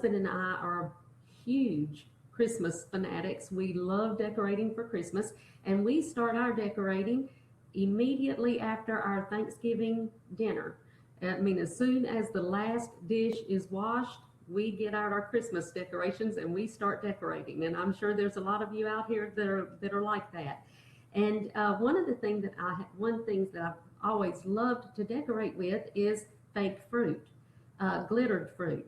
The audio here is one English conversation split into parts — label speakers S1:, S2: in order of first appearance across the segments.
S1: husband and I are huge Christmas fanatics. We love decorating for Christmas, and we start our decorating immediately after our Thanksgiving dinner. I mean, as soon as the last dish is washed, we get out our Christmas decorations and we start decorating. And I'm sure there's a lot of you out here that are like that. And one things that I've always loved to decorate with is fake fruit, glittered fruit.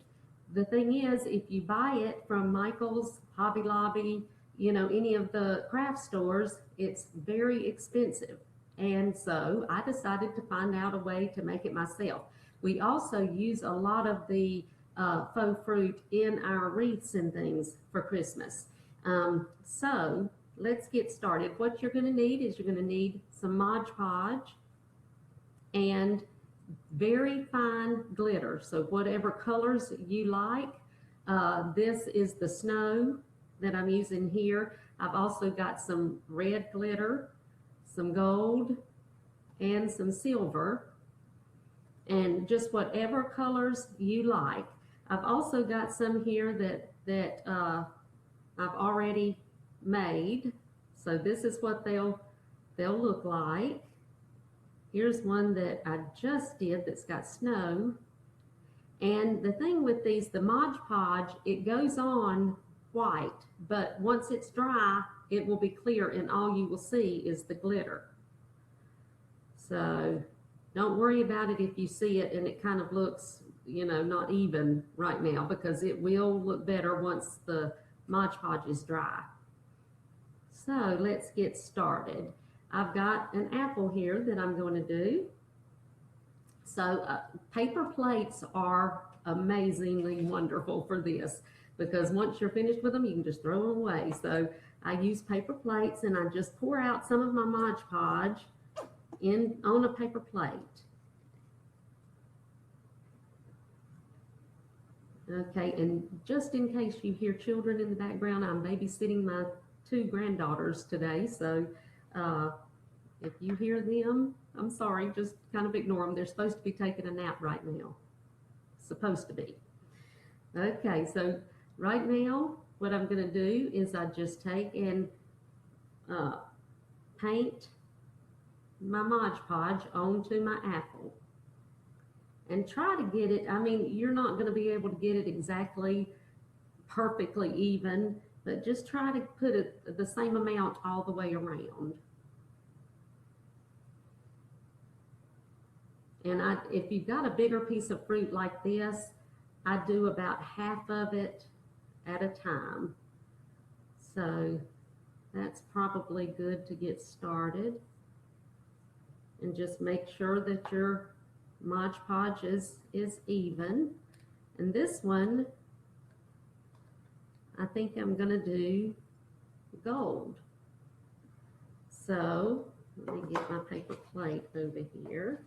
S1: The thing is, if you buy it from Michael's, Hobby Lobby, any of the craft stores, it's very expensive. And so I decided to find out a way to make it myself. We also use a lot of the faux fruit in our wreaths and things for Christmas. So let's get started. What you're going to need is you're going to need some Mod Podge and very fine glitter. So whatever colors you like. This is the snow that I'm using here. I've also got some red glitter, some gold, and some silver, and just whatever colors you like. I've also got some here that I've already made. So this is what they'll look like. Here's one that I just did that's got snow. And the thing with these, the Mod Podge, it goes on white, but once it's dry, it will be clear and all you will see is the glitter. So don't worry about it if you see it and it kind of looks, not even right now, because it will look better once the Mod Podge is dry. So let's get started. I've got an apple here that I'm going to do. So paper plates are amazingly wonderful for this, because once you're finished with them, you can just throw them away. So I use paper plates and I just pour out some of my Mod Podge on a paper plate. Okay, and just in case you hear children in the background, I'm babysitting my 2 granddaughters today. So if you hear them, I'm sorry, just kind of ignore them. They're supposed to be taking a nap right now. Supposed to be. Okay, so right now, what I'm going to do is I just take and paint my Mod Podge onto my apple. And try to get it, you're not going to be able to get it exactly perfectly even, but just try to put it the same amount all the way around. And if you've got a bigger piece of fruit like this, I do about half of it at a time. So that's probably good to get started. And just make sure that your Mod Podge is even. And this one, I think I'm going to do gold. So let me get my paper plate over here.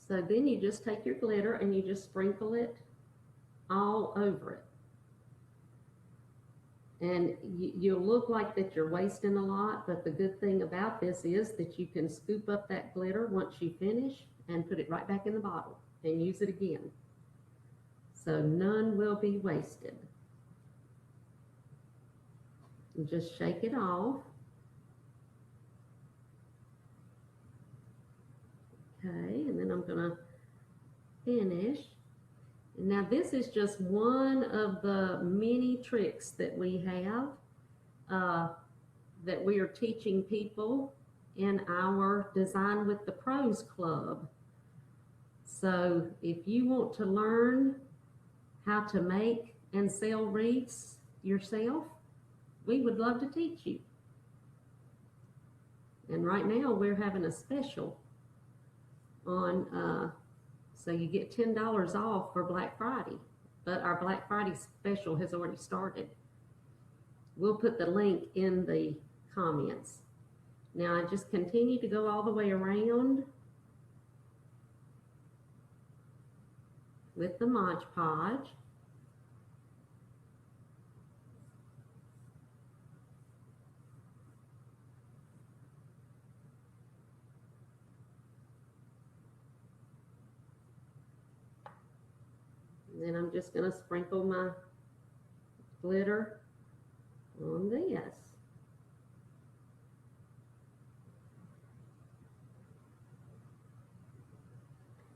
S1: So then you just take your glitter and you just sprinkle it all over it. And you'll look like that you're wasting a lot, but the good thing about this is that you can scoop up that glitter once you finish and put it right back in the bottle and use it again. So none will be wasted. And just shake it off. Okay, and then I'm going to finish. Now this is just one of the many tricks that we have that we are teaching people in our Design with the Pros Club. So if you want to learn how to make and sell wreaths yourself, we would love to teach you. And right now we're having a special on so you get $10 off for Black Friday, but our Black Friday special has already started. We'll put the link in the comments. Now I just continue to go all the way around with the Mod Podge. And I'm just going to sprinkle my glitter on this.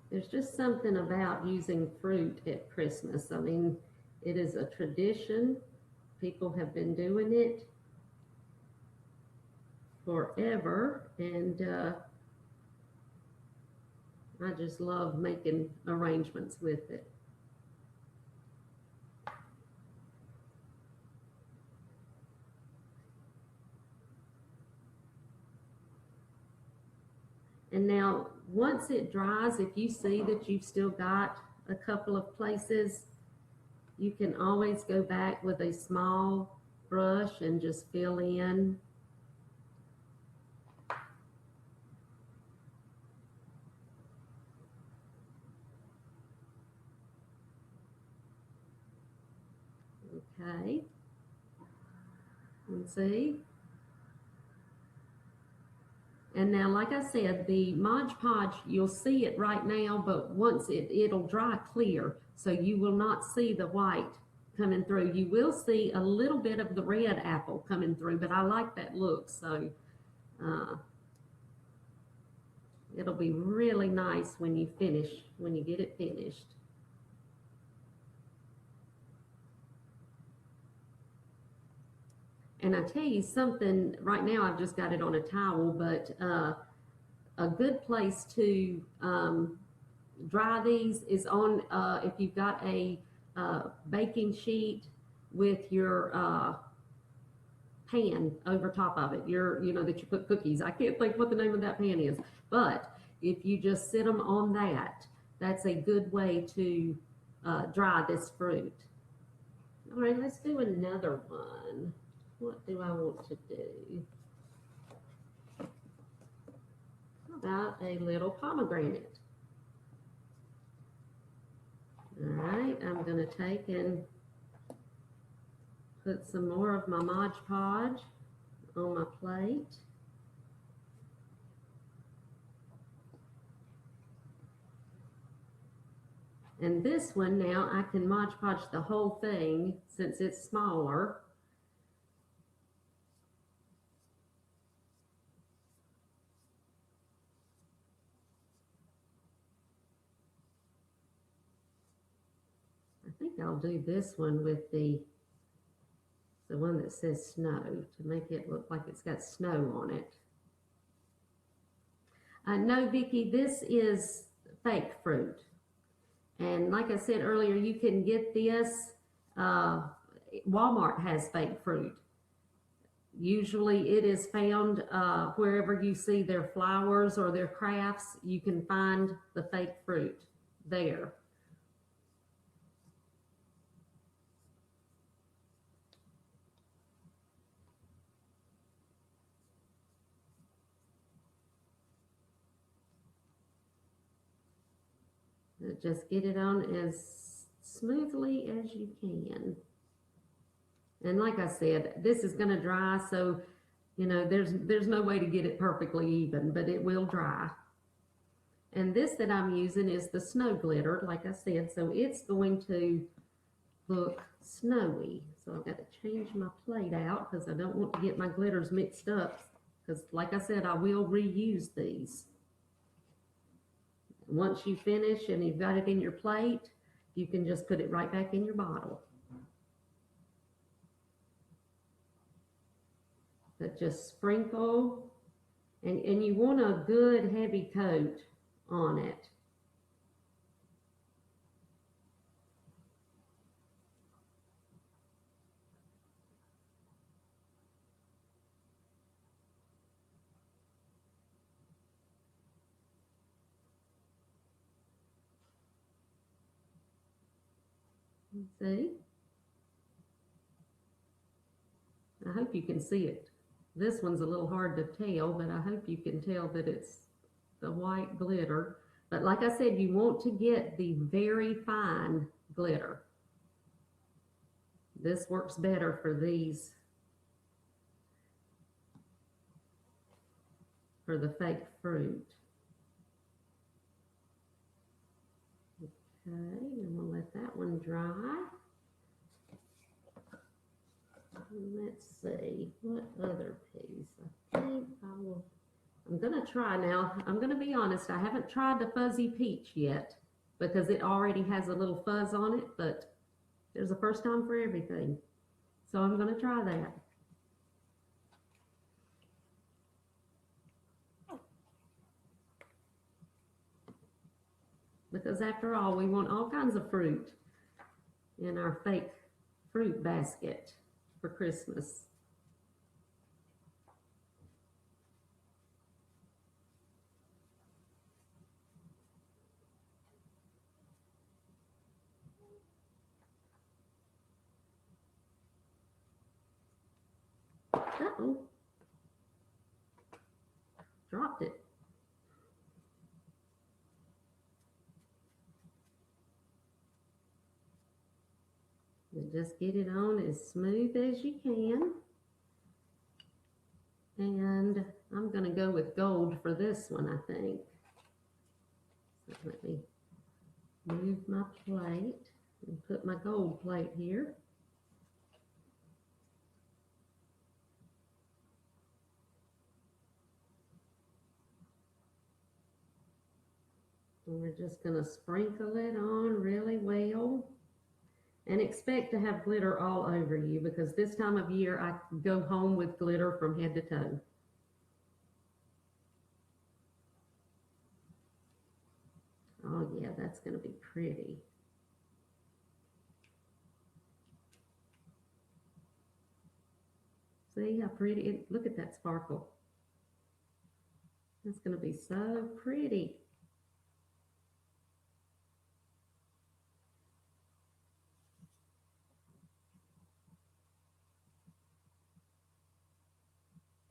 S1: There's just something about using fruit at Christmas. I mean, it is a tradition. People have been doing it forever, and I just love making arrangements with it. And now, once it dries, if you see that you've still got a couple of places, you can always go back with a small brush and just fill in. Okay, and see. And now, like I said, the Mod Podge, you'll see it right now, but once it'll dry clear, so you will not see the white coming through. You will see a little bit of the red apple coming through, but I like that look, so uh, it'll be really nice when you get it finished. And I tell you something, right now I've just got it on a towel, but a good place to dry these is on, if you've got a baking sheet with your pan over top of it, that you put cookies. I can't think what the name of that pan is, but if you just sit them on that, that's a good way to dry this fruit. All right, let's do another one. What do I want to do? How about a little pomegranate? All right, I'm going to take and put some more of my Mod Podge on my plate. And this one now, I can Mod Podge the whole thing since it's smaller. I think I'll do this one with the one that says snow to make it look like it's got snow on it. No, Vicki, this is fake fruit. And like I said earlier, you can get this. Walmart has fake fruit. Usually it is found wherever you see their flowers or their crafts, you can find the fake fruit there. Just get it on as smoothly as you can. And like I said, this is going to dry, so there's no way to get it perfectly even, but it will dry. And this that I'm using is the snow glitter, like I said, so it's going to look snowy. So I've got to change my plate out because I don't want to get my glitters mixed up, because like I said, I will reuse these. Once you finish and you've got it in your plate, you can just put it right back in your bottle. But just sprinkle, and you want a good heavy coat on it. See? I hope you can see it. This one's a little hard to tell, but I hope you can tell that it's the white glitter. But like I said, you want to get the very fine glitter. This works better for these, for the fake fruit. and we'll let that one dry. Let's see, what other piece? I think I'm gonna try now. I'm gonna be honest, I haven't tried the fuzzy peach yet because it already has a little fuzz on it, but there's a first time for everything. So I'm gonna try that. Because after all, we want all kinds of fruit in our fake fruit basket for Christmas. Uh-oh. Dropped it. And just get it on as smooth as you can. And I'm going to go with gold for this one, I think. So let me move my plate and put my gold plate here. And we're just going to sprinkle it on really well. And expect to have glitter all over you, because this time of year I go home with glitter from head to toe. Oh yeah, that's going to be pretty. See how pretty it, look at that sparkle. That's going to be so pretty.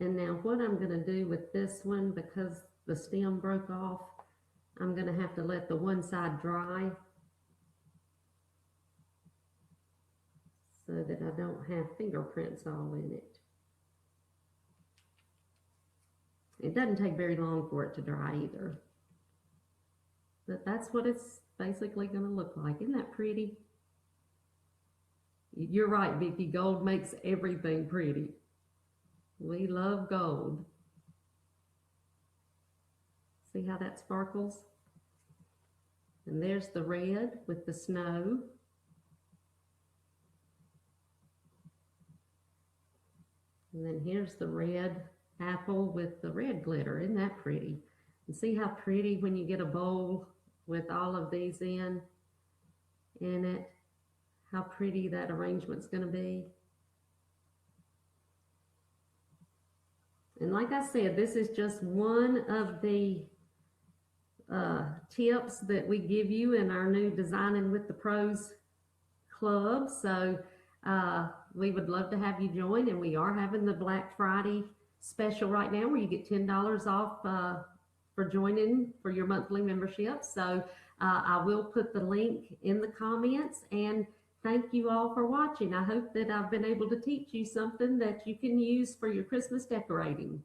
S1: And now what I'm going to do with this one, because the stem broke off, I'm going to have to let the one side dry so that I don't have fingerprints all in it. It doesn't take very long for it to dry either. But that's what it's basically going to look like. Isn't that pretty? You're right, Vicki. Gold makes everything pretty. We love gold. See how that sparkles? And there's the red with the snow. And then here's the red apple with the red glitter. Isn't that pretty? And see how pretty when you get a bowl with all of these in it, how pretty that arrangement's going to be. And like I said, this is just one of the tips that we give you in our new Designing with the Pros club. So we would love to have you join, and we are having the Black Friday special right now where you get $10 off for joining for your monthly membership. So I will put the link in the comments, and thank you all for watching. I hope that I've been able to teach you something that you can use for your Christmas decorating.